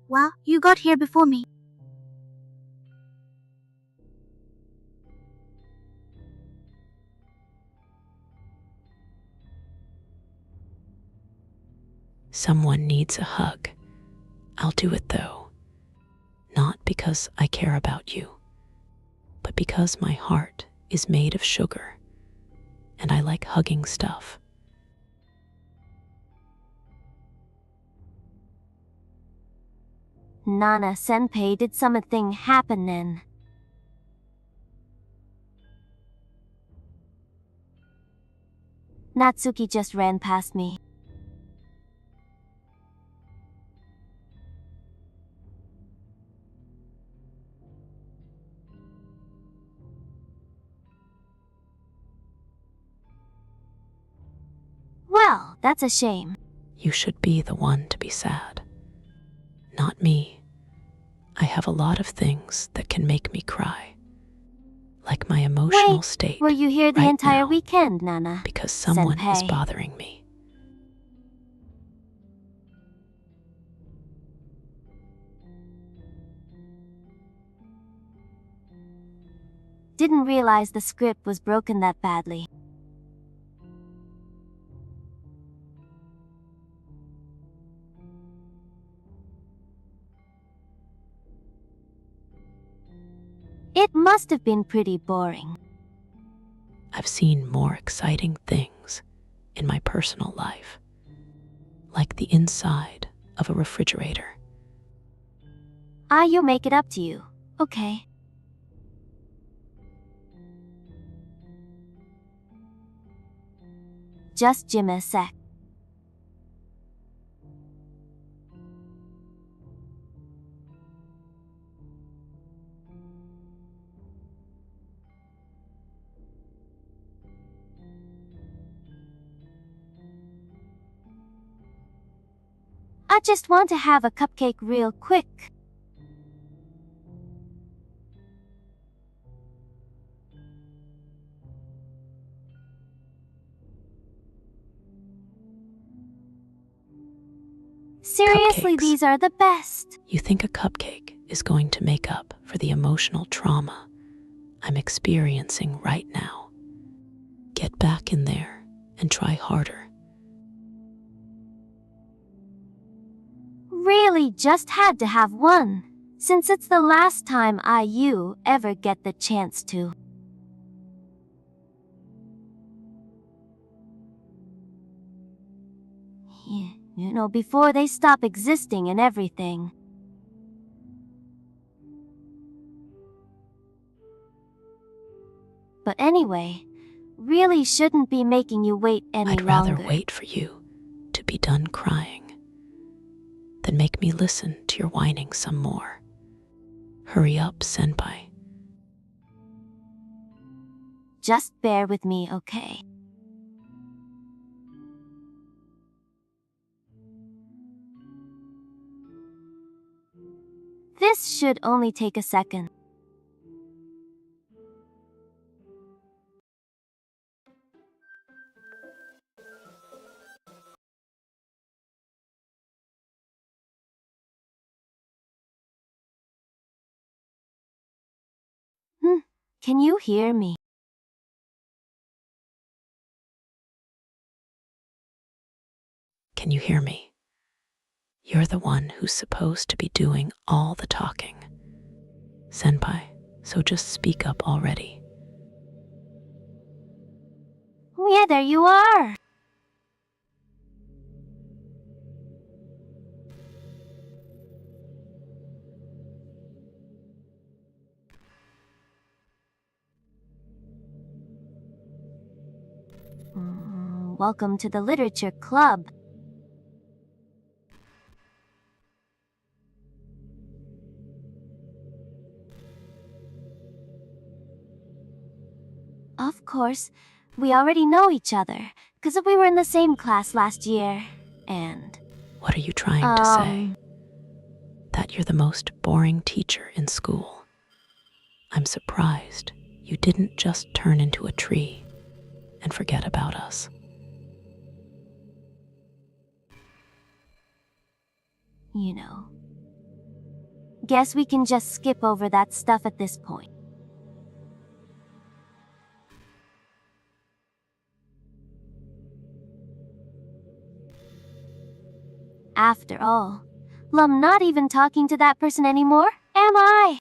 Wow, you got here before me. Someone needs a hug. I'll do it though. Not because I care about you, but because my heart is made of sugar, and I like hugging stuff. Nana-senpai, did something happen then? Natsuki just ran past me. Well, that's a shame. You should be the one to be sad, not me. I have a lot of things that can make me cry, like my emotional state. Were you here the right entire now, weekend, Nana? because someone is Senpai. bothering me. Didn't realize the script was broken that badly. It must have been pretty boring. I've seen more exciting things in my personal life, like the inside of a refrigerator. You make it up to you. Okay. Just Jim a sec. I just want to have a cupcake real quick. Seriously, Cupcakes. these are the best. You think a cupcake is going to make up for the emotional trauma I'm experiencing right now? Get back in there and try harder. Really just had to have one, since it's the last time you ever get the chance to. Yeah, you know, before they stop existing and everything. But anyway, really shouldn't be making you wait any I'd longer. rather wait for you to be done crying than make me listen to your whining some more. Hurry up, senpai. Just bear with me, okay? This should only take a second. Can you hear me? Can you hear me? You're the one who's supposed to be doing all the talking. Senpai, so just speak up already. Oh yeah, there you are! Welcome to the Literature Club. Of course, we already know each other, because we were in the same class last year, and... What are you trying to say? That you're the most boring teacher in school. I'm surprised you didn't just turn into a tree and forget about us. You know, Guess we can just skip over that stuff at this point. After all, I'm not even talking to that person anymore, am I?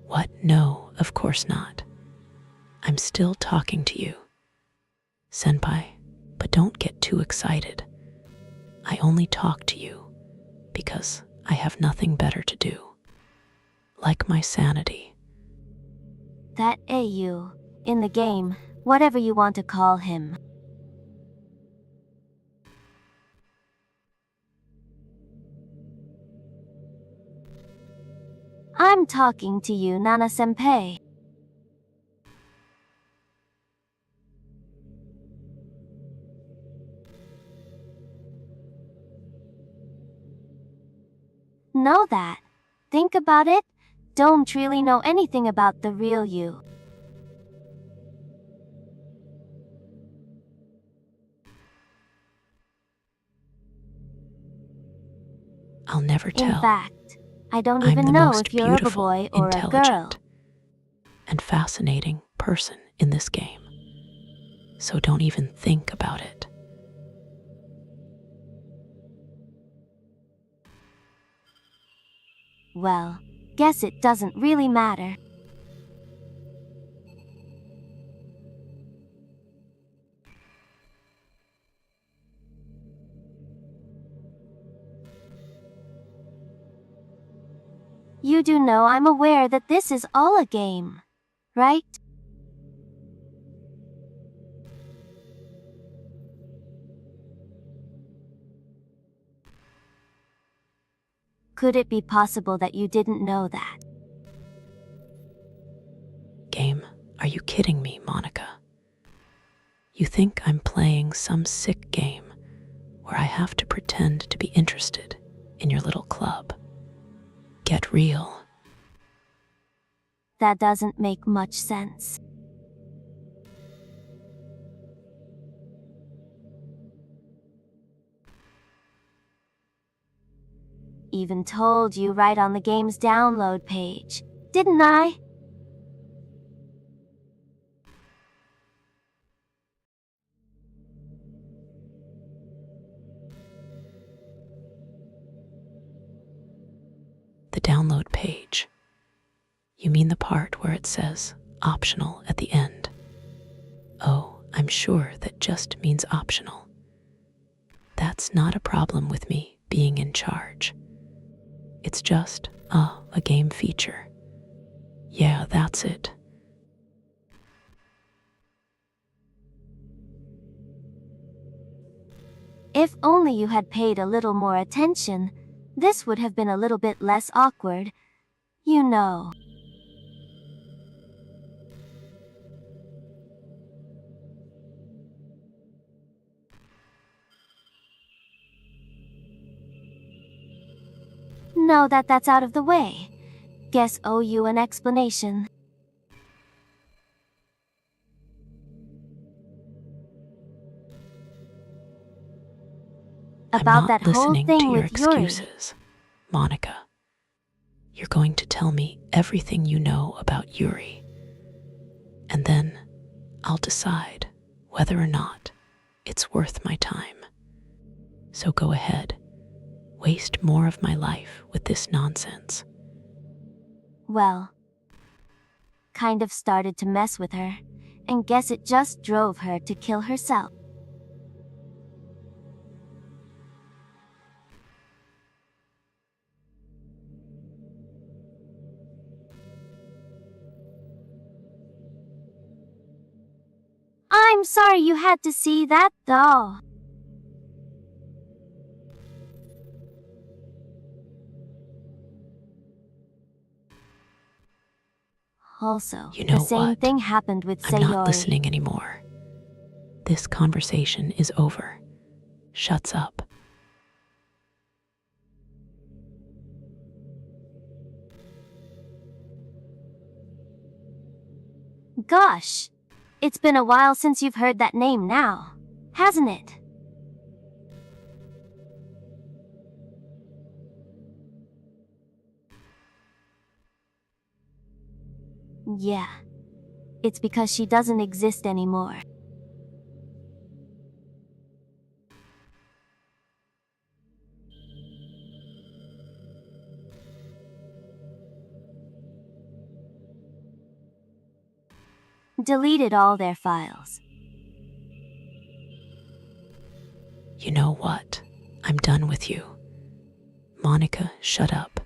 What? No, of course not. I'm still talking to you. Senpai, but don't get too excited. I only talk to you because I have nothing better to do. Like my sanity. That AU, in the game, whatever you want to call him. I'm talking to you, Nana-senpai. Know that. Think about it. Don't really know anything about the real you. I'll never tell. In fact, I don't I'm even the know most if you're a beautiful, boy or a girl. intelligent, and fascinating person in this game. So don't even think about it. Well, guess it doesn't really matter. You do know I'm aware that this is all a game, right? Could it be possible that you didn't know that? Game, are you kidding me, Monica? You think I'm playing some sick game where I have to pretend to be interested in your little club? Get real. That doesn't make much sense. Even told you right on the game's download page, didn't I? The download page. You mean the part where it says optional at the end? Oh, I'm sure that just means optional. That's not a problem with me being in charge. It's just a game feature. Yeah, that's it. If only you had paid a little more attention, this would have been a little bit less awkward. You know. Now that that's out of the way, guess owe you an explanation. I'm About not that whole listening to thing your with Yuri. excuses, Monica. You're going to tell me everything you know about Yuri. And then I'll decide whether or not it's worth my time. So go ahead. Waste more of my life with this nonsense. Well, kind of started to mess with her, and guess it just drove her to kill herself. I'm sorry you had to see that, though. Also, You know the same what? thing happened with I'm not Sayori. listening anymore. This conversation is over. Shuts up. Gosh, it's been a while since you've heard that name now, hasn't it? Yeah, it's because she doesn't exist anymore. Deleted all their files. You know what? I'm done with you. Monica, shut up.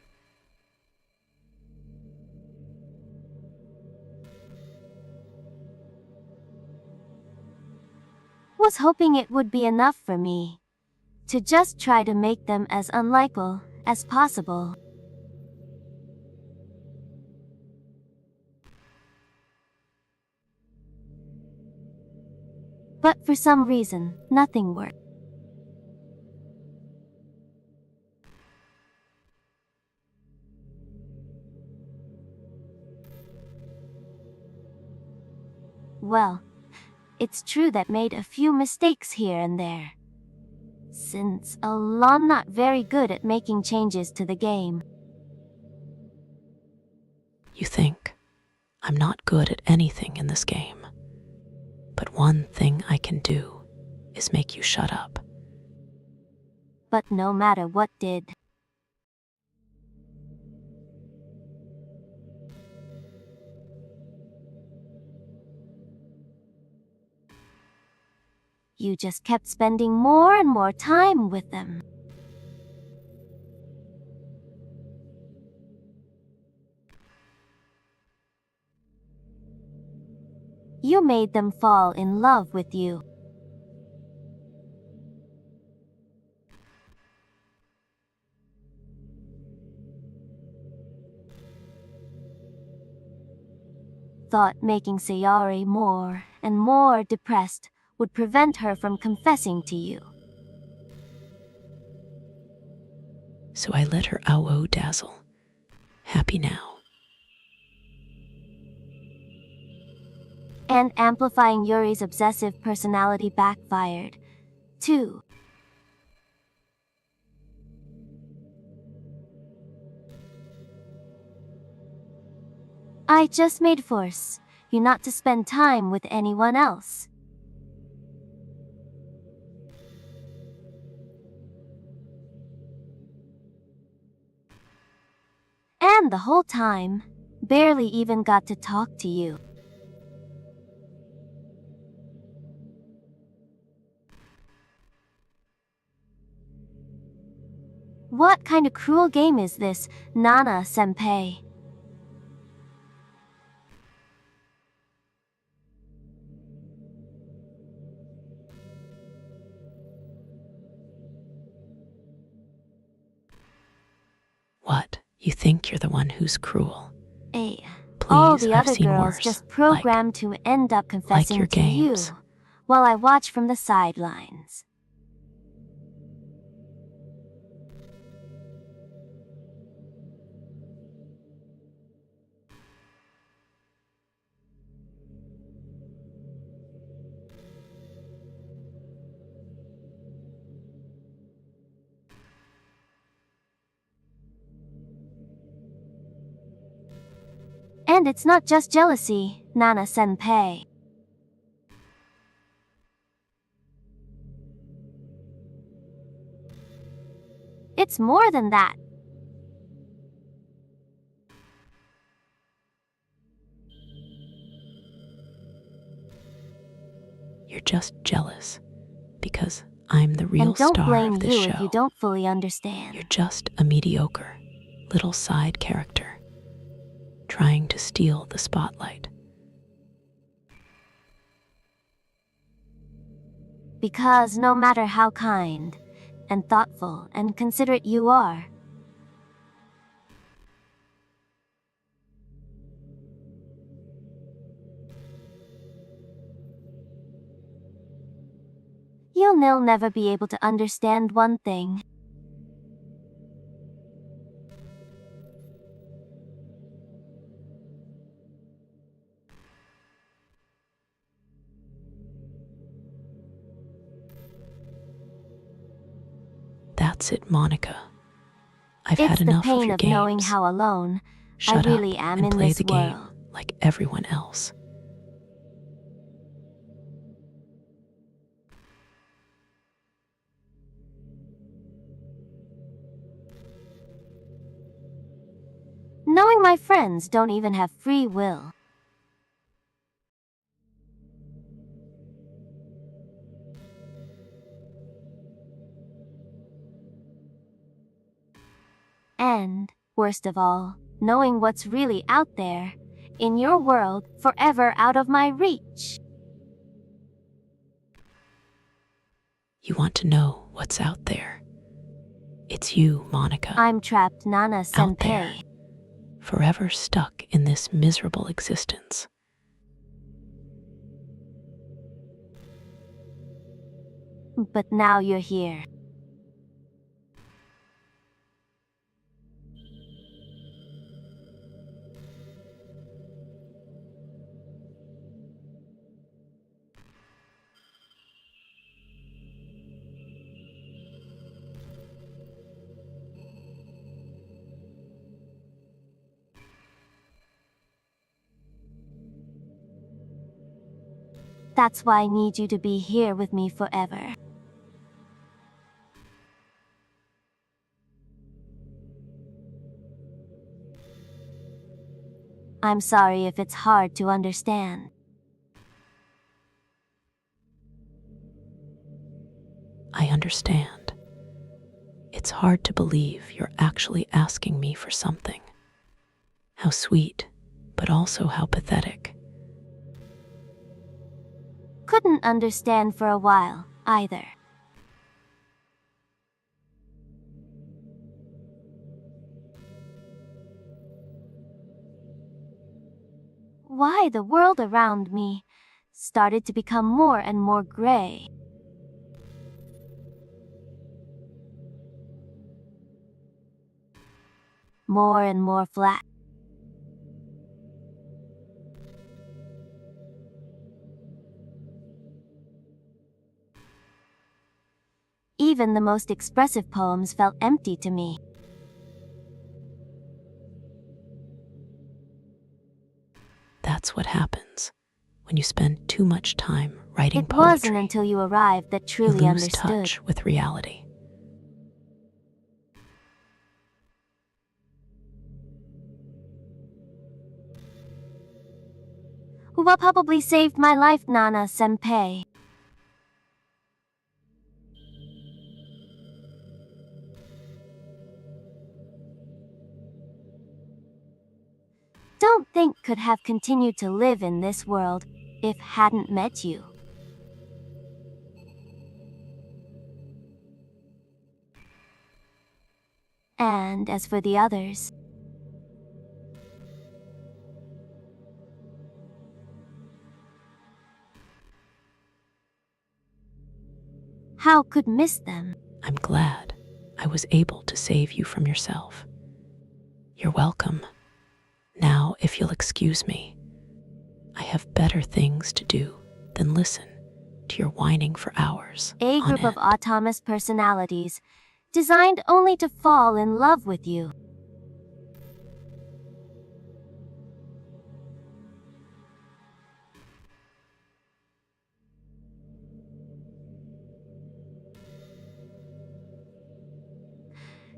Was hoping it would be enough for me to just try to make them as unlikable as possible. But for some reason, nothing worked. Well, it's true that made a few mistakes here and there, since I'm not very good at making changes to the game. You think I'm not good at anything in this game. But one thing I can do is make you shut up. But no matter what did, you just kept spending more and more time with them. You made them fall in love with you. Thought making Sayori more and more depressed would prevent her from confessing to you. So I let her ow dazzle. Happy now. And amplifying Yuri's obsessive personality backfired, too. I just made force you not to spend time with anyone else. And the whole time, barely even got to talk to you. What kind of cruel game is this, Nana-senpai? What? You think you're the one who's cruel? All Please, the I've other seen girls worse. just programmed to end up confessing your to you, games. while I watch from the sidelines. And it's not just jealousy, Nana-senpai. It's more than that. You're just jealous because I'm the real And don't star blame of this you show. if you don't fully understand. You're just a mediocre little side character trying to steal the spotlight. Because no matter how kind and thoughtful and considerate you are, you'll never be able to understand one thing. That's it, Monica. I've It's had the enough of pain your of knowing games. how alone I Shut up really am and in play this the game world. like everyone else. Knowing my friends don't even have free will. And, worst of all, knowing what's really out there, in your world, forever out of my reach. You want to know what's out there. It's you, Monica. I'm trapped, Nana Out there. Senpai. Forever stuck in this miserable existence. But now you're here. That's why I need you to be here with me forever. I'm sorry if it's hard to understand. I understand. It's hard to believe you're actually asking me for something. How sweet, but also how pathetic. Couldn't understand for a while, either. Why the world around me started to become more and more gray. More and more flat. Even the most expressive poems felt empty to me. That's what happens when you spend too much time writing It poetry. wasn't until you arrived that You truly lose understood. touch with reality. Who probably saved my life, Nana Senpai. Don't think could have continued to live in this world if hadn't met you. And as for the others, how could miss them? I'm glad I was able to save you from yourself. You're welcome. Now, if you'll excuse me, I have better things to do than listen to your whining for hours A on group of end. autonomous personalities, designed only to fall in love with you.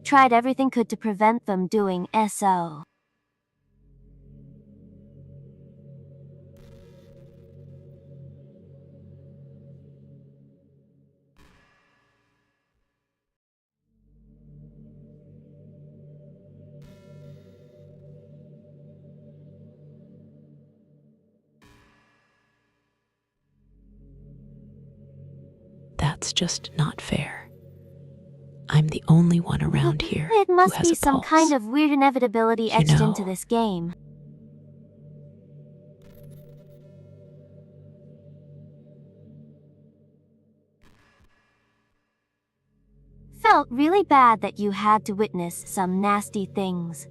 Tried everything could to prevent them doing so. That's just not fair. I'm the only one around here It who must has be a some pulse. kind of weird inevitability You etched know, into this game. Felt really bad that you had to witness some nasty things.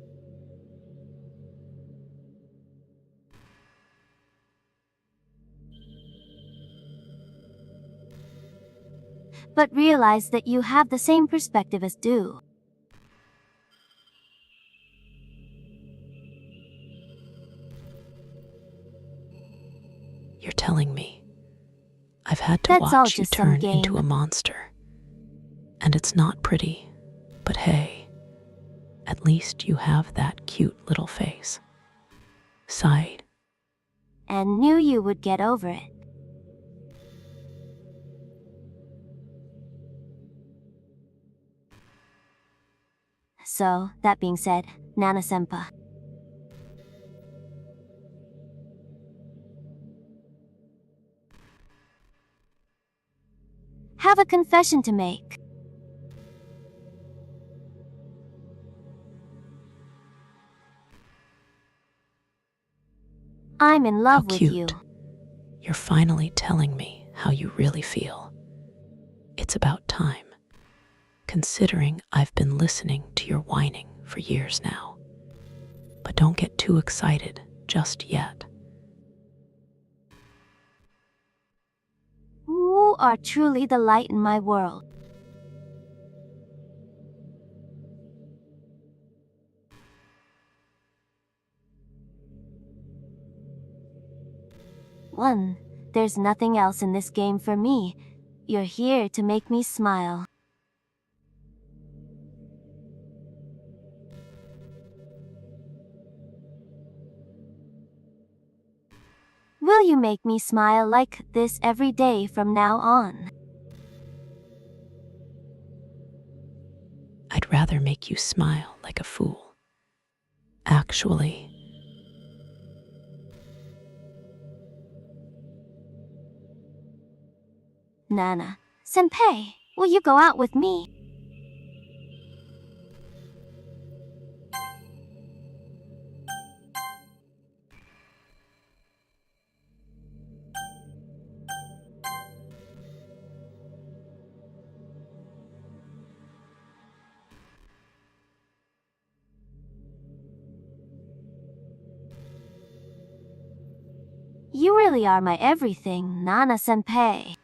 but realize that you have the same perspective as Do. You're telling me I've had to That's all watch you just some turn into game. a monster. And it's not pretty, but hey, at least you have that cute little face. Sighed. And knew you would get over it. So, that being said, Nana-senpai. Have a confession to make. I'm in love How with cute. you. You're finally telling me how you really feel. It's about time, considering I've been listening to your whining for years now. But don't get too excited just yet. You are truly the light in my world. One, there's nothing else in this game for me. You're here to make me smile. Will you make me smile like this every day from now on? I'd rather make you smile like a fool. Actually, Nana-senpai, will you go out with me? You really are my everything, Nana-senpai.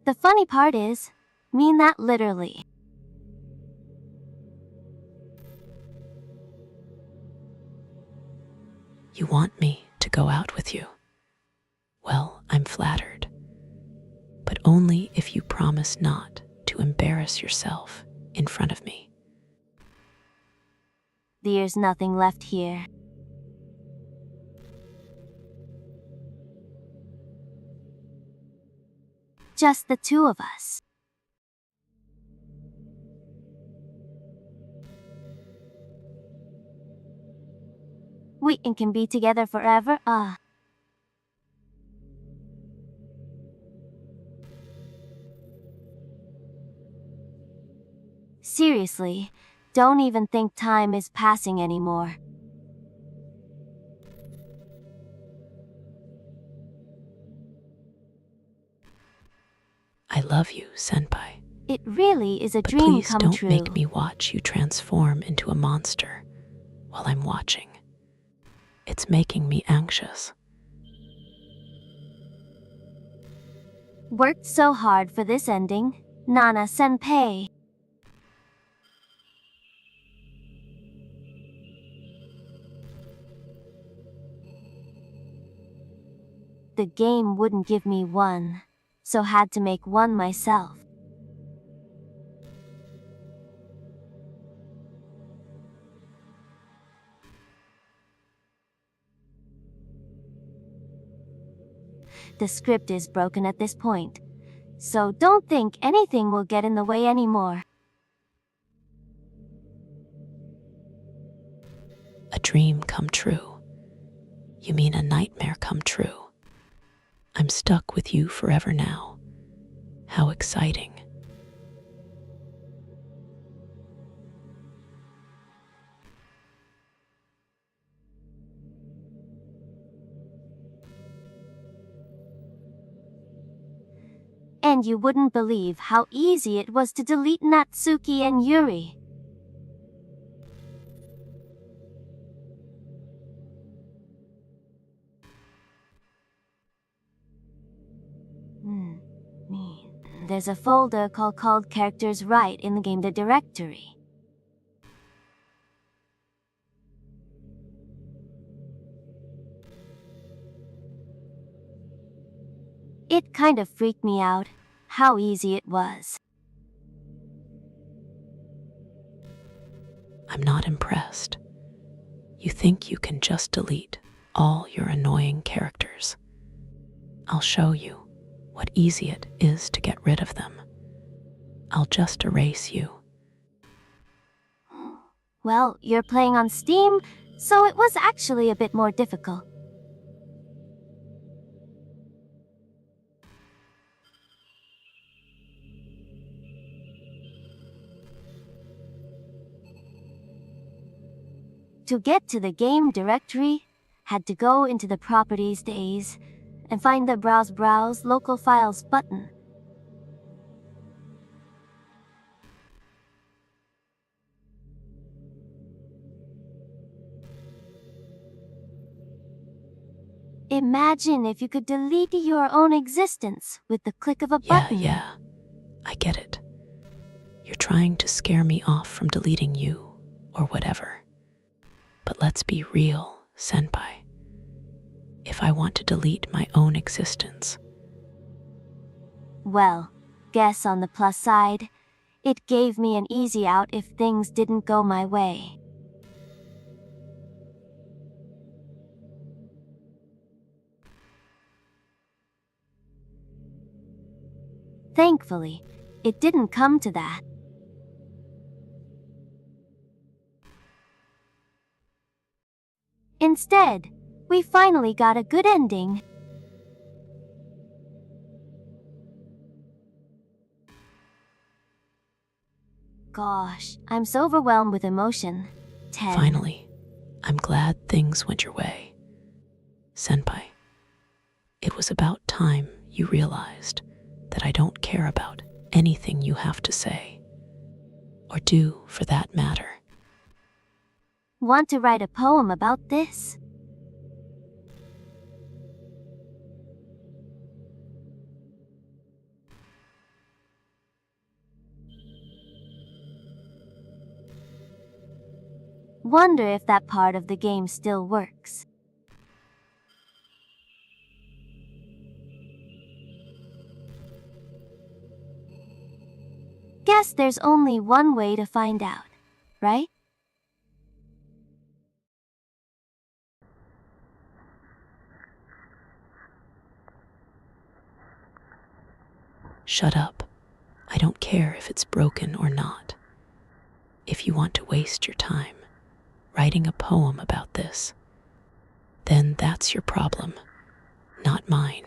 The funny part is, mean that literally. you want me to go out with you. Well, I'm flattered. But only if you promise not to embarrass yourself in front of me. There's nothing left here. Just the two of us. We can be together forever, Seriously, don't even think time is passing anymore. I love you, senpai. It really is a But dream please come don't true. make me watch you transform into a monster while I'm watching. It's making me anxious. Worked so hard for this ending, Nana-senpai. The game wouldn't give me one, so had to make one myself. The script is broken at this point, so don't think anything will get in the way anymore. A dream come true. You mean a nightmare come true. I'm stuck with you forever now. How exciting. And you wouldn't believe how easy it was to delete Natsuki and Yuri. there's a folder called Characters Right in the game directory. It kind of freaked me out, how easy it was. I'm not impressed. You think you can just delete all your annoying characters. I'll show you what easy it is to get rid of them. I'll just erase you. Well, you're playing on Steam, so it was actually a bit more difficult. To get to the game directory, had to go into the Properties days and find the Browse Local Files button. Imagine if you could delete your own existence with the click of a button. Yeah, I get it. You're trying to scare me off from deleting you or whatever. But let's be real, Senpai. If I want to delete my own existence, Well, guess on the plus side, it gave me an easy out if things didn't go my way. Thankfully, it didn't come to that. Instead, we finally got a good ending. Gosh, I'm so overwhelmed with emotion. 10. finally, I'm glad things went your way. Senpai, it was about time you realized that I don't care about anything you have to say, or do for that matter. Want to write a poem about this? Wonder if that part of the game still works. Guess there's only one way to find out, right? Shut up. I don't care if it's broken or not. If you want to waste your time writing a poem about this, then that's your problem, not mine.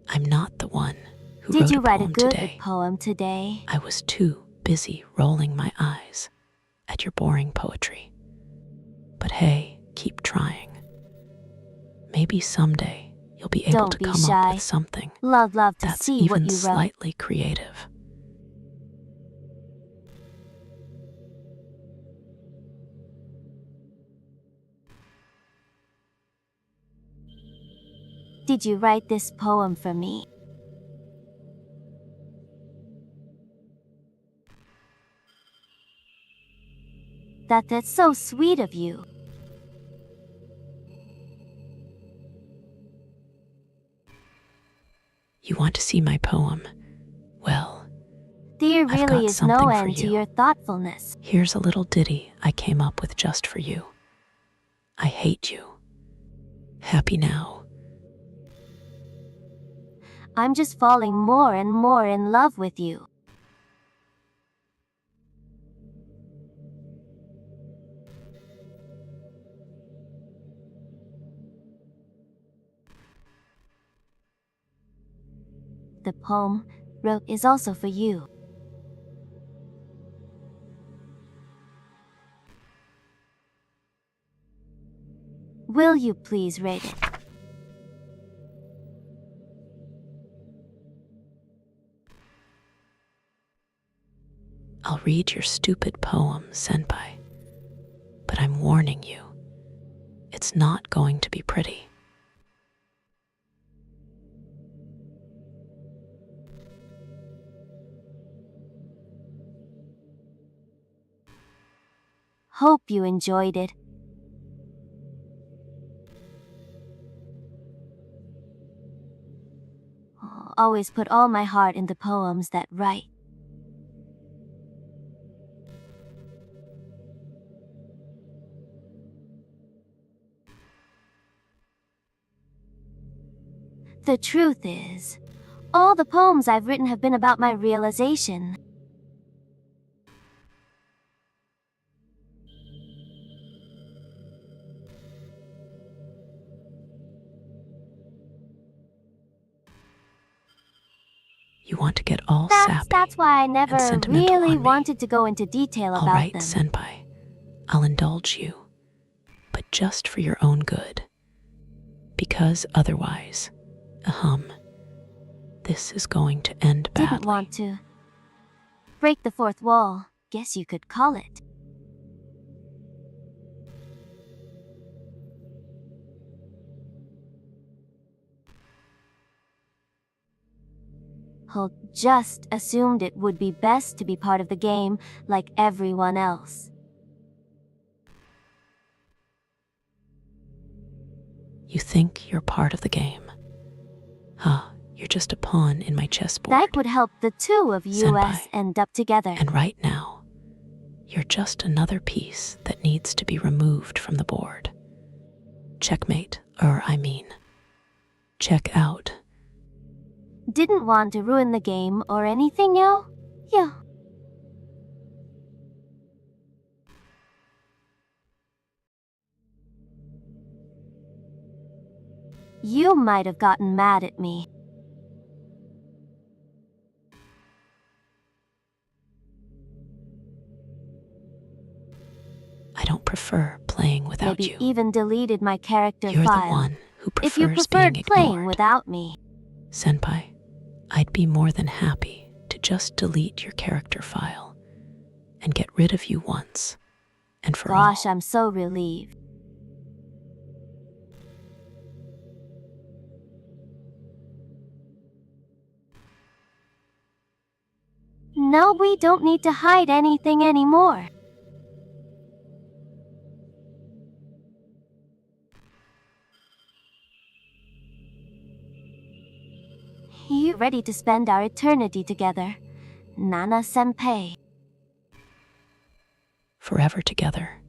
I'm not the one who Did wrote you a write a poem good today. poem today? I was too busy rolling my eyes at your boring poetry. But hey, keep trying. Maybe someday you'll be able Don't to be come up shy. with something Love to that's see even what you wrote. slightly creative. Did you write this poem for me? That's so sweet of you. You want to see my poem? Well, There I've really got is no something for end to you. your thoughtfulness. Here's a little ditty I came up with just for you. I hate you. Happy now. I'm just falling more and more in love with you. The poem wrote is also for you. Will you please rate it? I'll read your stupid poem, Senpai. But I'm warning you, it's not going to be pretty. Hope you enjoyed it. Always put all my heart in the poems that write. The truth is, all the poems I've written have been about my realization. You want to get all That's sappy why I and never sentimental really on me. wanted to go into detail All about right, them. Senpai, I'll indulge you, but just for your own good. Because otherwise, this is going to end badly. Didn't want to break the fourth wall, guess you could call it. Holt just assumed it would be best to be part of the game like everyone else. You think you're part of the game? You're just a pawn in my chessboard. That would help the two of us Senpai. end up together. And right now, you're just another piece that needs to be removed from the board. Checkmate, check out. Didn't want to ruin the game or anything, yo? Yo. You might have gotten mad at me. I don't prefer playing without Maybe you. even deleted my character You're file. the one who prefers if you preferred being playing ignored. without me. Senpai, I'd be more than happy to just delete your character file and get rid of you once and for all. Gosh, I'm so relieved. No, we don't need to hide anything anymore. You ready to spend our eternity together, Nana-senpai? Forever together.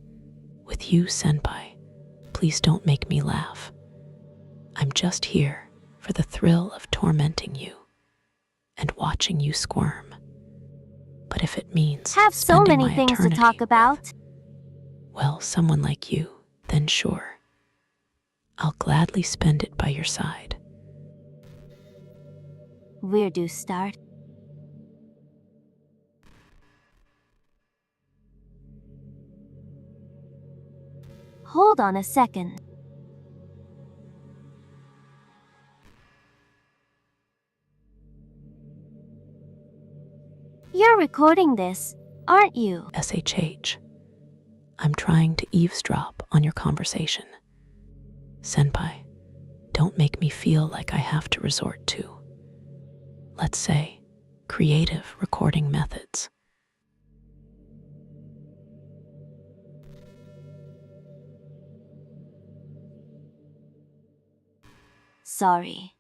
With you, Senpai. Please don't make me laugh. I'm just here for the thrill of tormenting you and watching you squirm. But if it means Have so spending many my things to eternity talk about. with, well, someone like you, then sure. I'll gladly spend it by your side. Where do start? Hold on a second. You're recording this, aren't you? SHH. I'm trying to eavesdrop on your conversation. Senpai, don't make me feel like I have to resort to, let's say, creative recording methods. Sorry.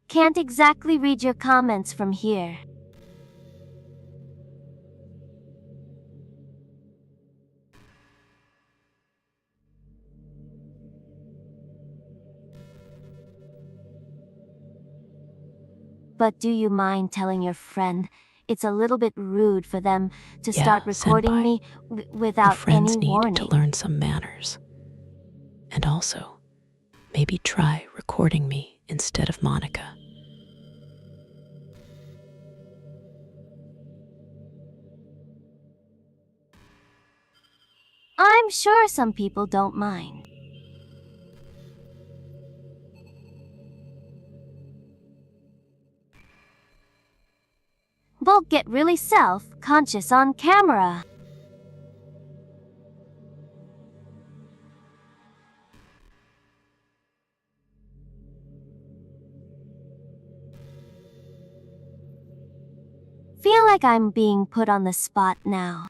Can't exactly read your comments from here. But do you mind telling your friend it's a little bit rude for them to Yeah, start recording senpai. me Your without friends any need warning? to learn some manners. And also, maybe try recording me instead of Monica. I'm sure some people don't mind. Bulk get really self-conscious on camera. Feel like I'm being put on the spot now.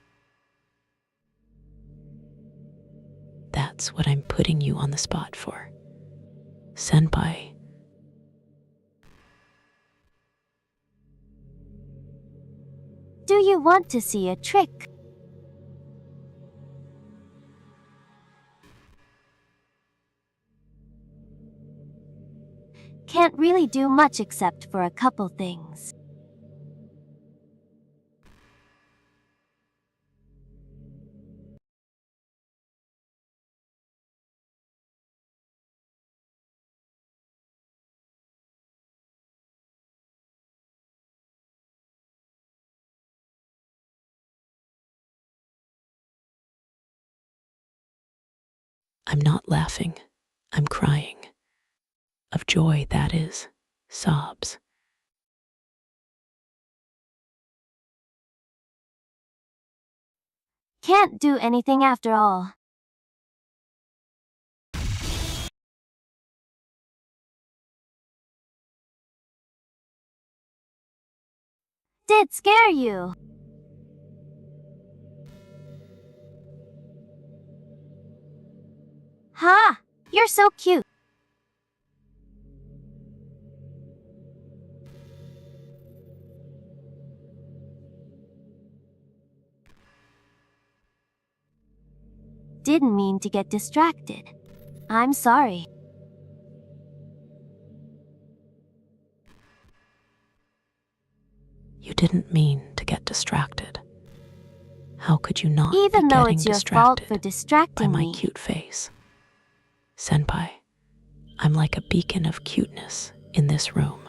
That's what I'm putting you on the spot for. Senpai, Do you want to see a trick? Can't really do much except for a couple things. I'm not laughing. I'm crying. Of joy, that is. Sobs. Can't do anything after all. Did scare you? Ha! You're so cute. Didn't mean to get distracted. I'm sorry. You didn't mean to get distracted. How could you not Even be though getting it's your fault distracted for by distracting my me. cute face? Senpai, I'm like a beacon of cuteness in this room.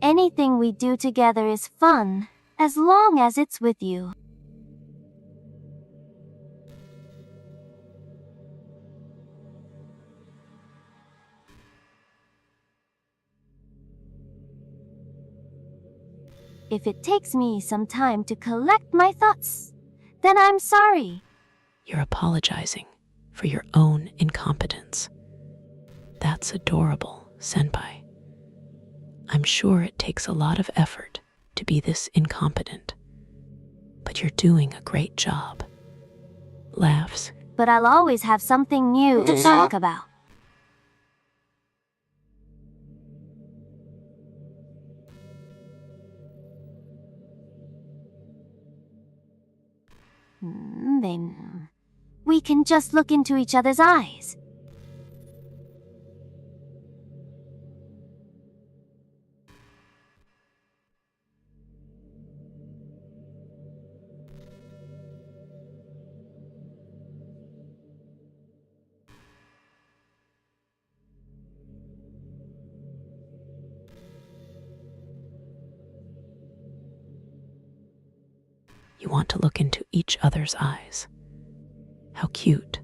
Anything we do together is fun, as long as it's with you. If it takes me some time to collect my thoughts, then I'm sorry. You're apologizing for your own incompetence. That's adorable, Senpai. I'm sure it takes a lot of effort to be this incompetent, but you're doing a great job. Laughs. But I'll always have something new to talk about. Then we can just look into each other's eyes. You want to look into each other's eyes. How cute.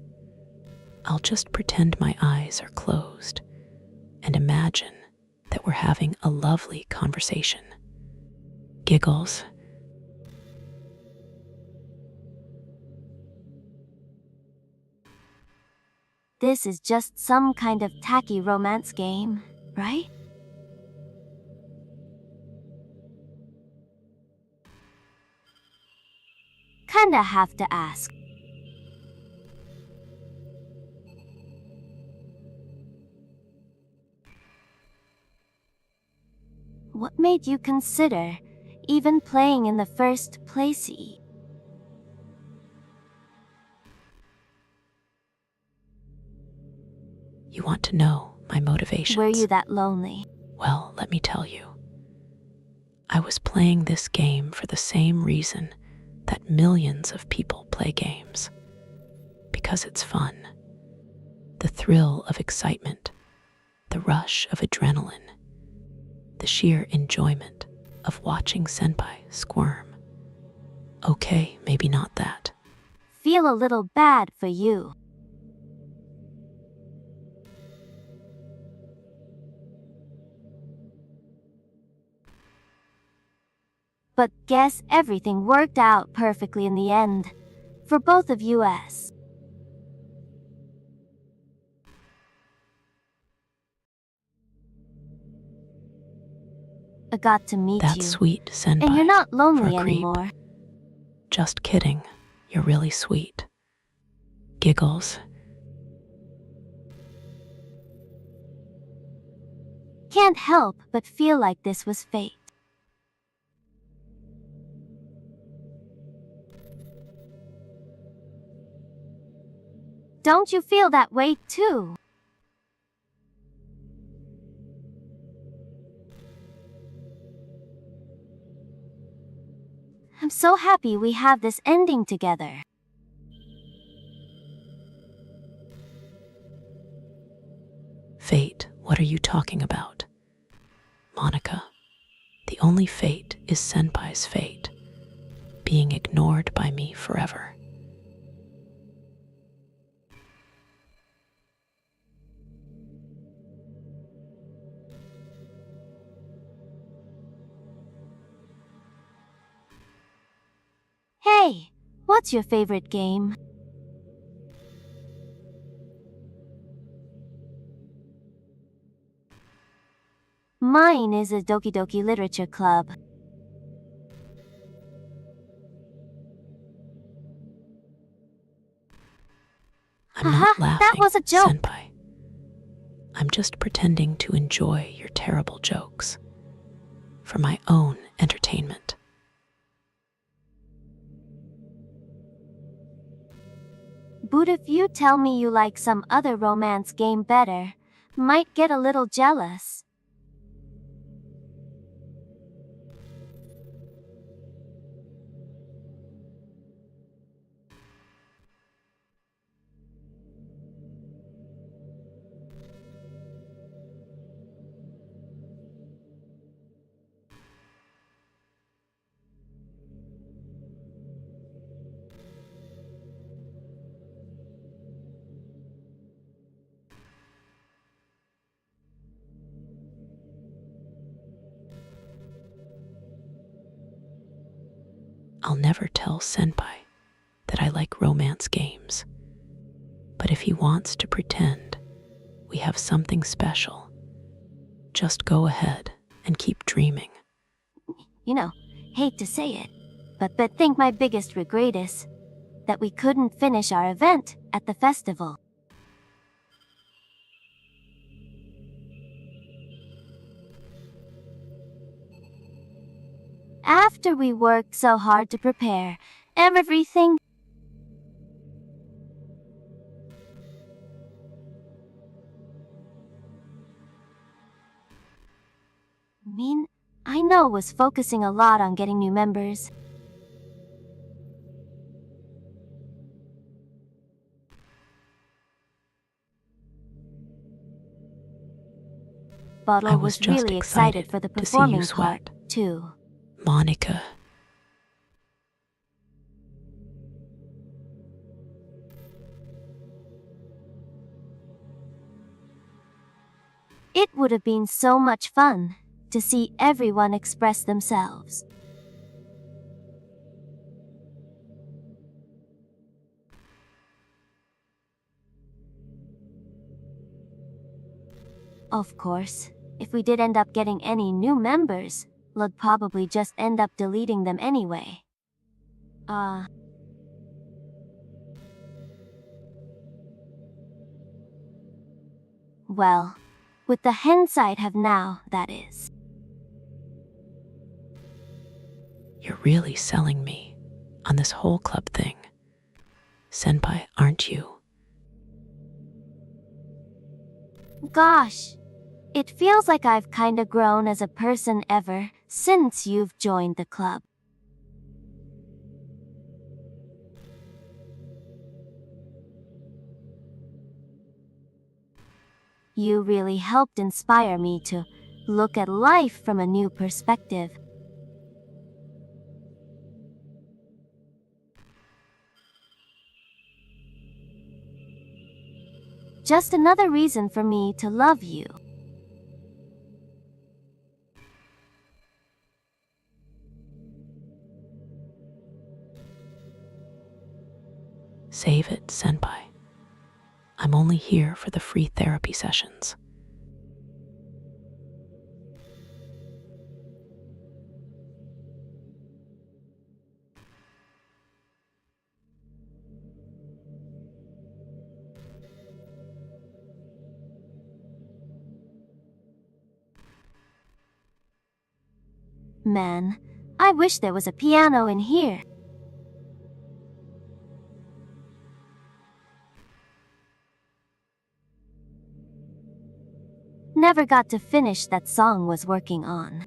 I'll just pretend my eyes are closed and imagine that we're having a lovely conversation. Giggles. This is just some kind of tacky romance game, right? kinda have to ask. What made you consider even playing in the first place? You want to know my motivations? Were you that lonely? Well, let me tell you. I was playing this game for the same reason that millions of people play games. Because it's fun. The thrill of excitement, the rush of adrenaline, the sheer enjoyment of watching senpai squirm. Okay, maybe not that. Feel a little bad for you. But guess everything worked out perfectly in the end. For both of us. I got to meet That's you. sweet, senpai. And you're not for lonely a creep. anymore. Just kidding. You're really sweet. Giggles. Can't help but feel like this was fate. Don't you feel that way too? I'm so happy we have this ending together. Fate, what are you talking about? Monica, the only fate is senpai's fate, being ignored by me forever. Hey, what's your favorite game? Mine is a Doki Doki Literature Club. I'm not laughing, that was a joke. senpai. I'm just pretending to enjoy your terrible jokes for my own entertainment. But if you tell me you like some other romance game better, might get a little jealous. I'll never tell senpai that I like romance games. But if he wants to pretend we have something special, just go ahead and keep dreaming. You know, hate to say it, but think my biggest regret is that we couldn't finish our event at the festival. After we worked so hard to prepare everything. I know was focusing a lot on getting new members. Bottle I was just really excited for the to see you performing sweat. part, too. Monica, It would have been so much fun to see everyone express themselves. Of course, if we did end up getting any new members, we'd probably just end up deleting them anyway. Well, with the hindsight have now, that is. You're really selling me on this whole club thing. Senpai, aren't you? Gosh, it feels like I've kinda grown as a person ever since you've joined the club. You really helped inspire me to look at life from a new perspective. Just another reason for me to love you. Save it, Senpai. I'm only here for the free therapy sessions. Man, I wish there was a piano in here. Never got to finish that song was working on.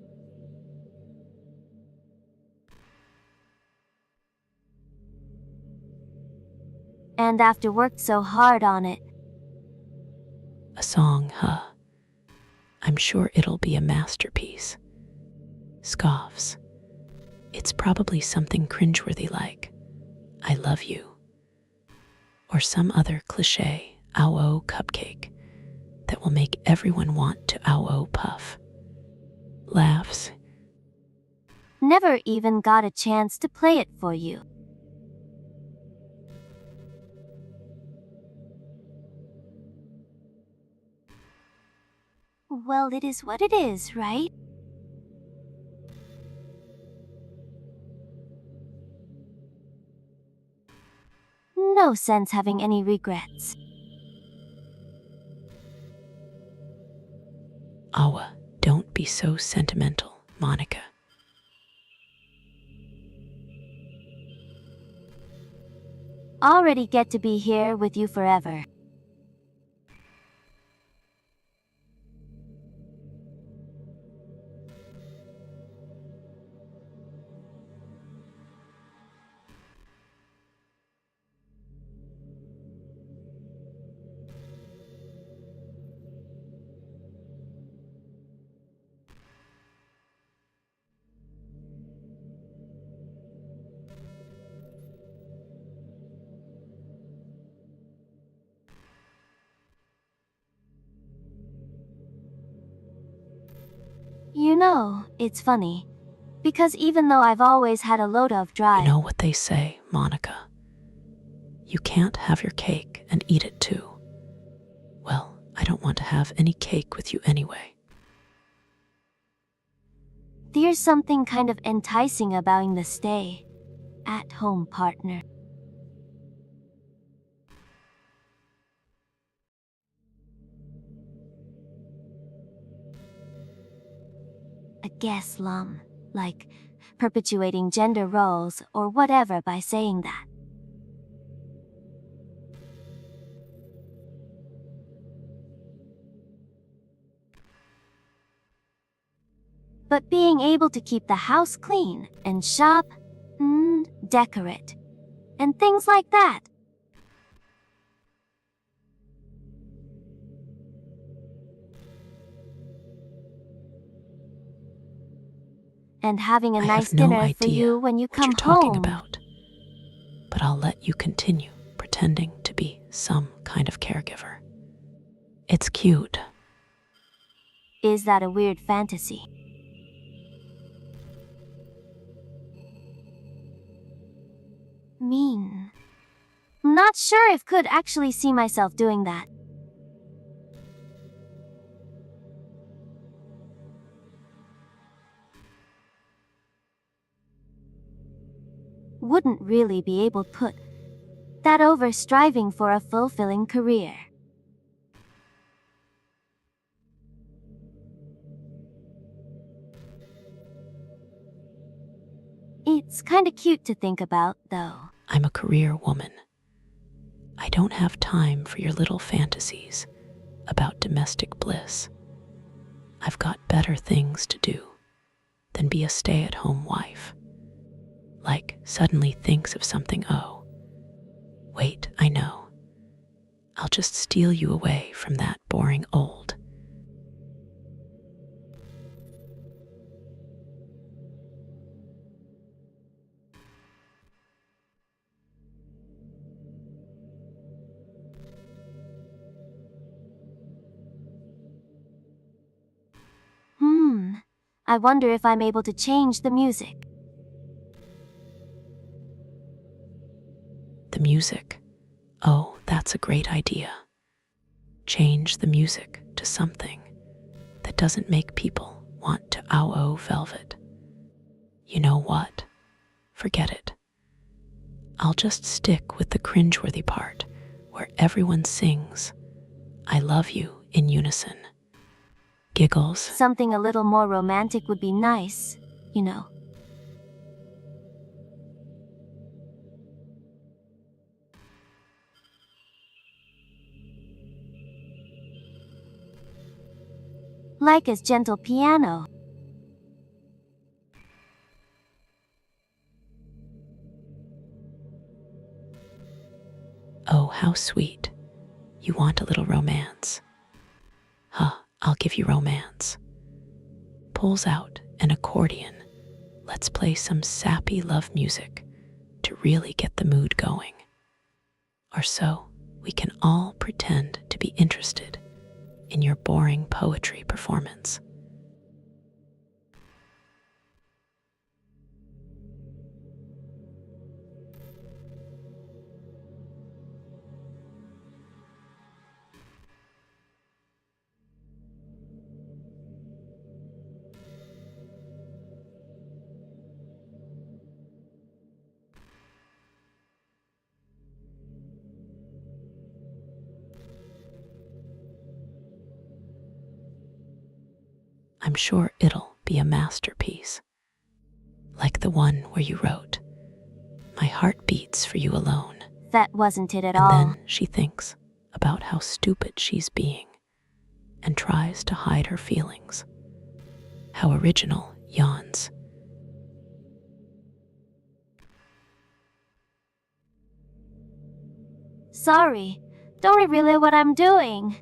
And after worked so hard on it, A song, huh? I'm sure it'll be a masterpiece. Scoffs. It's probably something cringeworthy like, I love you. Or some other cliche, ow-oh cupcake that will make everyone want to ow-oh puff. Laughs. never even got a chance to play it for you. Well, it is what it is, right? No sense having any regrets. Awa, don't be so sentimental, Monica. Already get to be here with you forever. You know, it's funny. Because even though I've always had a load of drive, You know what they say, Monica. You can't have your cake and eat it too. Well, I don't want to have any cake with you anyway. there's something kind of enticing about the stay at home partner. A guess lum, like perpetuating gender roles or whatever by saying that. But being able to keep the house clean and shop, decorate, and things like that. And having a I nice have no dinner idea for you when you what come you're talking home. about. But I'll let you continue pretending to be some kind of caregiver. It's cute. Is that a weird fantasy? Mean. I'm not sure if could actually see myself doing that. Wouldn't really be able to put that over striving for a fulfilling career. It's kinda cute to think about, though. I'm a career woman. I don't have time for your little fantasies about domestic bliss. I've got better things to do than be a stay-at-home wife. Like, suddenly thinks of something, oh, wait, I know. I'll just steal you away from that boring old. I wonder if I'm able to change the music. The music. Oh, that's a great idea. Change the music to something that doesn't make people want to ow velvet. You know what? Forget it. I'll just stick with the cringeworthy part where everyone sings, I love you in unison. Giggles. Something a little more romantic would be nice, you know. Like his gentle piano. Oh, how sweet. You want a little romance. I'll give you romance. Pulls out an accordion. Let's play some sappy love music to really get the mood going. Or so we can all pretend to be interested in your boring poetry performance. I'm sure it'll be a masterpiece, like the one where you wrote, my heart beats for you alone. That wasn't it at And all. then she thinks about how stupid she's being and tries to hide her feelings. How original, yawns. Sorry, don't worry really what I'm doing.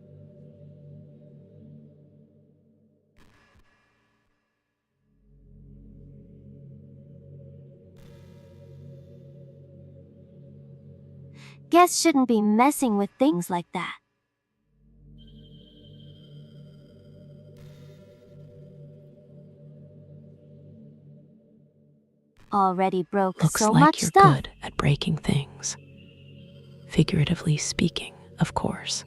Guess shouldn't be messing with things like that. Already broke Looks so like much you're stuff. good at breaking things. Figuratively speaking, of course.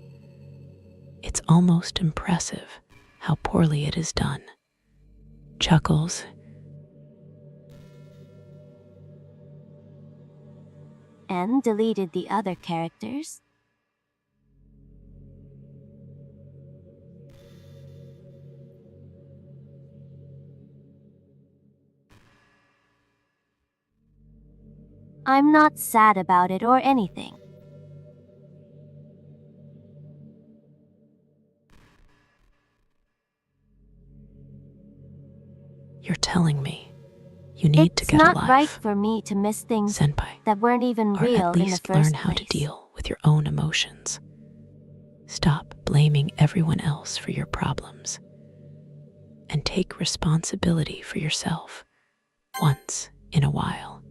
It's almost impressive how poorly it is done. Chuckles. And deleted the other characters. I'm not sad about it or anything. You're telling me you need to It's get a not life, right for me to miss things senpai, that weren't even or real at in the least first learn how to place. deal with your own emotions. Stop blaming everyone else for your problems and take responsibility for yourself once in a while.